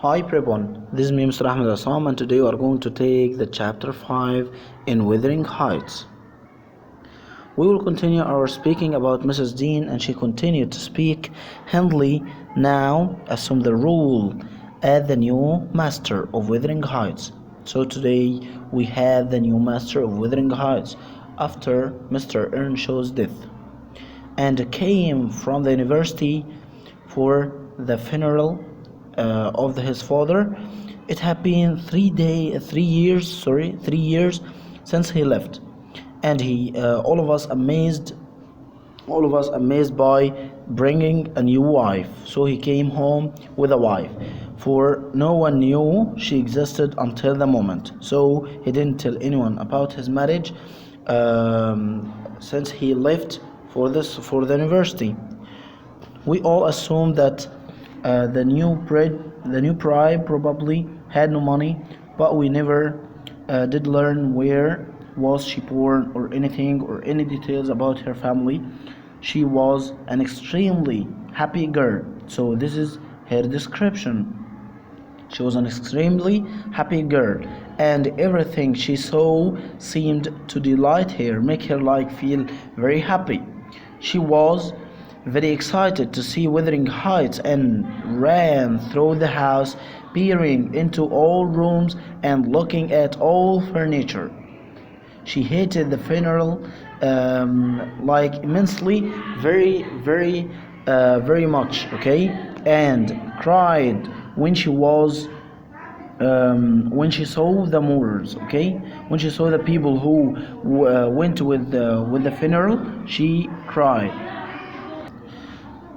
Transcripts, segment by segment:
Hi Prep1, this is me Mr. Ahmed Assam, and today we are going to take the chapter 5 in Wuthering Heights. We will continue our speaking about Mrs. Dean, and she continued to speak. Hindley now assumed the role as the new master of Wuthering Heights. So today we have the new master of Wuthering Heights after Mr. Earnshaw's death, and came from the university for the funeral of his father. It had been 3 years since he left, and he all of us amazed by bringing a new wife. So he came home with a wife, for no one knew she existed until the moment. So he didn't tell anyone about his marriage since he left for the university. We all assumed that the new bride probably had no money, but we never did learn where was she born or anything or any details about her family. She was an extremely happy girl, so this is her description. She was an extremely happy girl, and everything she saw seemed to delight her, make her feel very happy. She was very excited to see Wuthering Heights and ran through the house, peering into all rooms and looking at all furniture. She hated the funeral immensely, very much, okay, and cried when she saw the mourners, okay, when she saw the people who went with the funeral. She cried.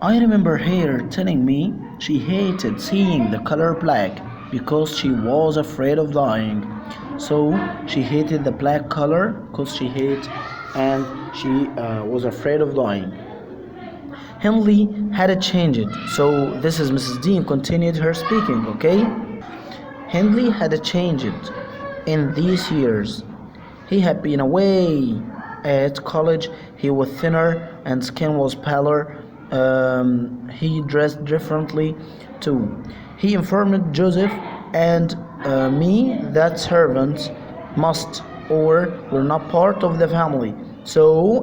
I remember her telling me she hated seeing the color black because she was afraid of dying. So she hated the black color because she was afraid of dying. Hindley had changed. So this is Mrs. Dean continued her speaking, okay? Hindley had changed in these years. He had been away at college. He was thinner and skin was paler. He dressed differently too. He informed Joseph and me that servants must or were not part of the family,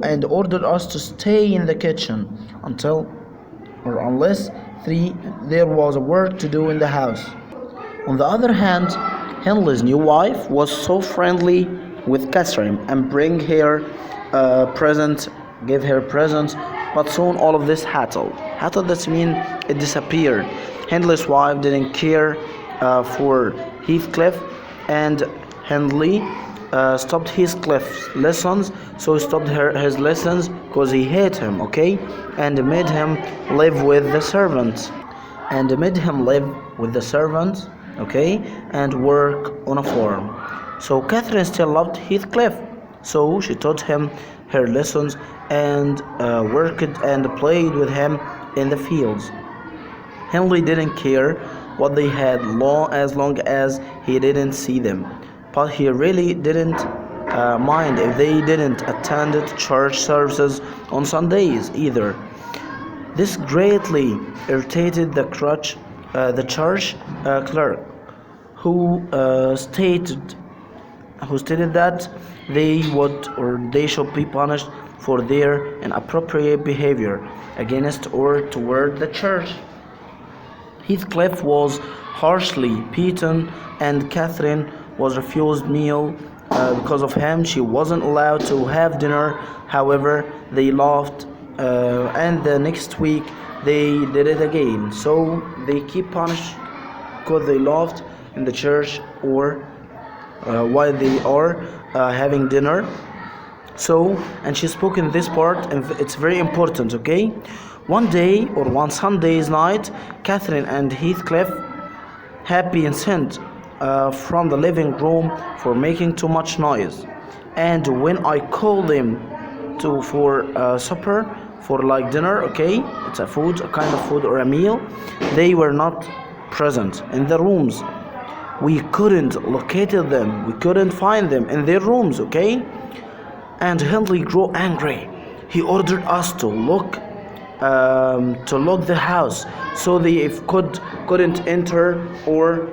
and ordered us to stay in the kitchen unless there was work to do in the house. On the other hand, Henley's new wife was so friendly with Catherine and gave her presents. But soon all of this hattled. That means it disappeared. Hindley's wife didn't care for Heathcliff, and Hindley stopped Heathcliff's lessons. So he stopped his lessons because he hated him, okay, and made him live with the servants, okay, and work on a farm. So Catherine still loved Heathcliff, so she taught him her lessons and worked and played with him in the fields. Henley didn't care what they had as long as he didn't see them, but he really didn't mind if they didn't attend church services on Sundays either. This greatly irritated the church clerk, who stated that they should be punished for their inappropriate behavior against or toward the church. Heathcliff was harshly beaten, and Catherine was refused meal because of him. She wasn't allowed to have dinner. However, they laughed, and the next week they did it again. So they keep punished because they laughed in the church or while they are having dinner. So, and she spoke in this part, and it's very important, okay? One Sunday's night, Catherine and Heathcliff had been sent from the living room for making too much noise. And when I called them for supper, for dinner, okay, it's a kind of food or a meal, they were not present in the rooms. We couldn't locate them. We couldn't find them in their rooms, okay? And Hindley grew angry. He ordered us to look to lock the house, so they if couldn't enter or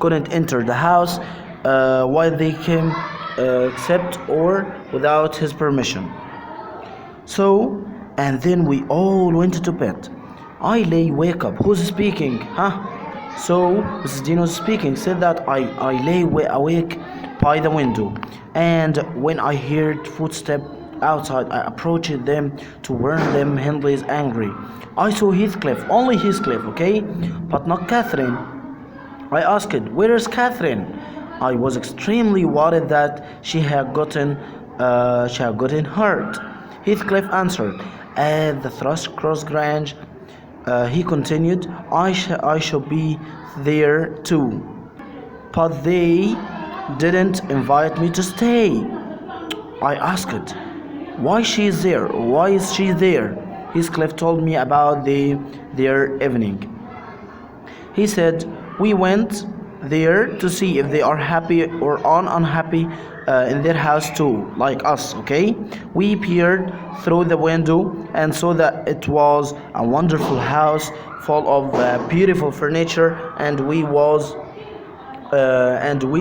couldn't enter the house while they came, except or without his permission. So, and then we all went to bed. I lay wake up. Who's speaking? Huh? So, Mrs. Dean was speaking, said that I lay awake by the window. And when I heard footsteps outside, I approached them to warn them Hindley is angry. I saw Heathcliff, only Heathcliff, okay? But not Catherine. I asked, "Where is Catherine?" I was extremely worried that she had gotten hurt. Heathcliff answered, "At the Thrushcross Grange." He continued, I shall be there too. But they didn't invite me to stay. I asked, "Why she is there? Why is she there?" Heathcliff told me about their evening. He said, "We went there to see if they are happy or unhappy in their house too, like us, okay? We peered through the window and saw that it was a wonderful house full of beautiful furniture, and we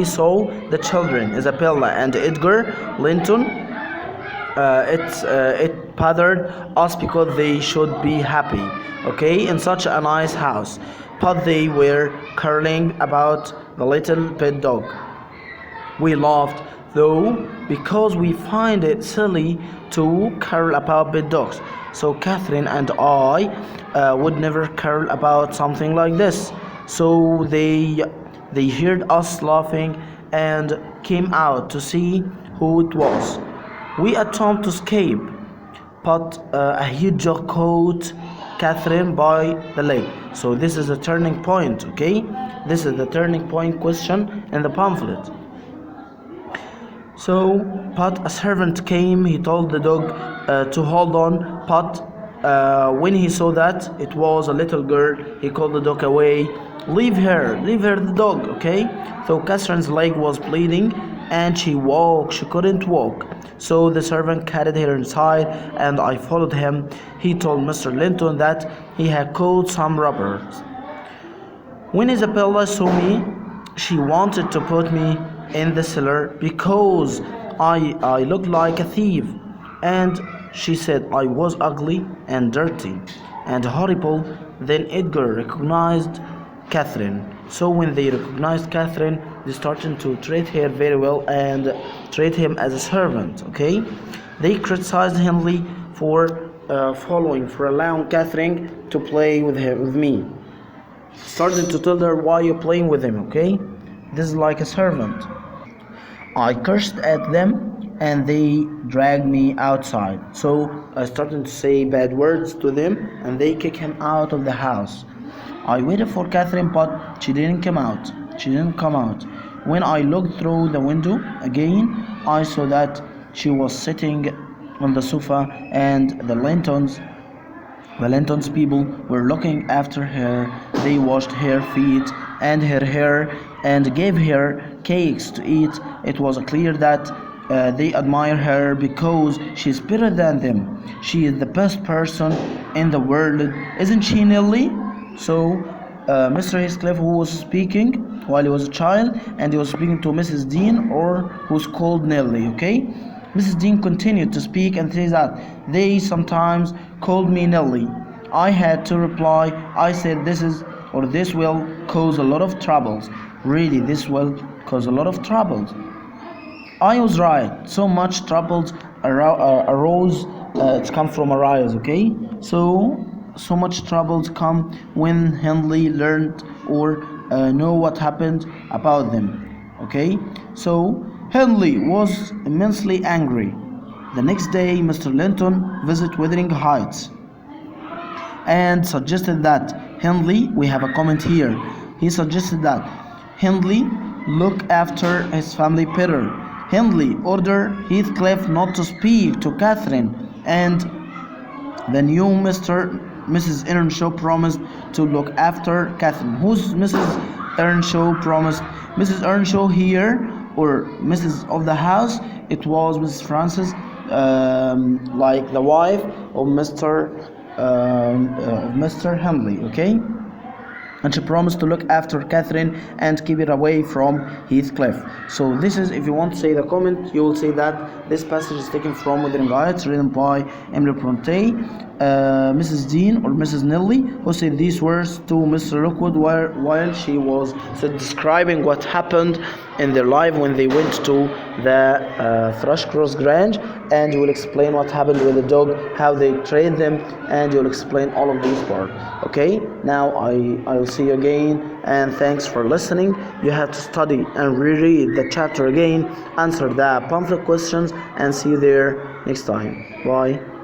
saw the children, Isabella and Edgar Linton. It bothered us because they should be happy, okay, in such a nice house. But they were quarreling about the little pet dog. We laughed, though, because we find it silly to quarrel about pet dogs. So Catherine and I would never quarrel about something like this. So they heard us laughing and came out to see who it was. We attempted to escape, but a huge dog caught Catherine by the leg. So this is a turning point, okay? This is the turning point question in the pamphlet. So, but a servant came, he told the dog to hold on, but when he saw that it was a little girl, he called the dog away. Leave her, the dog, okay? So Catherine's leg was bleeding and she couldn't walk. So the servant carried her inside and I followed him. He told Mr. Linton that he had caught some robbers. When Isabella saw me, she wanted to put me in the cellar because I looked like a thief, and she said I was ugly and dirty and horrible. Then Edgar recognized Catherine. So when they recognized Catherine, they started to treat her very well and treat him as a servant, okay? They criticized Hindley for allowing Catherine to play with me. Started to tell her, why you playing with him, okay? This is like a servant. I cursed at them and they dragged me outside. So I started to say bad words to them and they kicked him out of the house. I waited for Catherine, but she didn't come out. When I looked through the window again, I saw that she was sitting on the sofa and the Lintons people were looking after her. They washed her feet and her hair and gave her cakes to eat. It was clear that they admire her because she's better than them. She is the best person in the world, isn't she, Nellie? So Mr. Heathcliff, who was speaking while he was a child, and he was speaking to Mrs. Dean, or who's called Nellie, okay? Mrs. Dean continued to speak and says that they sometimes called me Nellie. I had to reply. I said this will cause a lot of troubles. Really, this will cause a lot of troubles. I was right. So much troubles arose. It's come from arise, okay? So much troubles come when Hindley learned or know what happened about them, okay? So Hindley was immensely angry. The next day, Mr. Linton visited Wuthering Heights and suggested that Hindley, we have a comment here, he suggested that Hindley look after his family better. Hindley ordered Heathcliff not to speak to Catherine, and the new Mrs. Earnshaw promised to look after Catherine. Who's Mrs. Earnshaw promised? Mrs. Earnshaw here, or Mrs. of the house, it was Mrs. Francis, like the wife of Mr. of Mr. Henley, okay? And she promised to look after Catherine and keep it away from Heathcliff. So this is, if you want to say the comment, you will say that this passage is taken from Wuthering Heights, written by Emily Bronte, Mrs. Dean or Mrs. Nelly, who said these words to Mr. Lockwood while she was describing what happened in their life when they went to the Thrushcross Grange, and you will explain what happened with the dog, how they trained them, and you will explain all of these parts. Okay, now I will see you again, and thanks for listening. You have to study and reread the chapter again, answer the pamphlet questions, and see you there next time. Bye.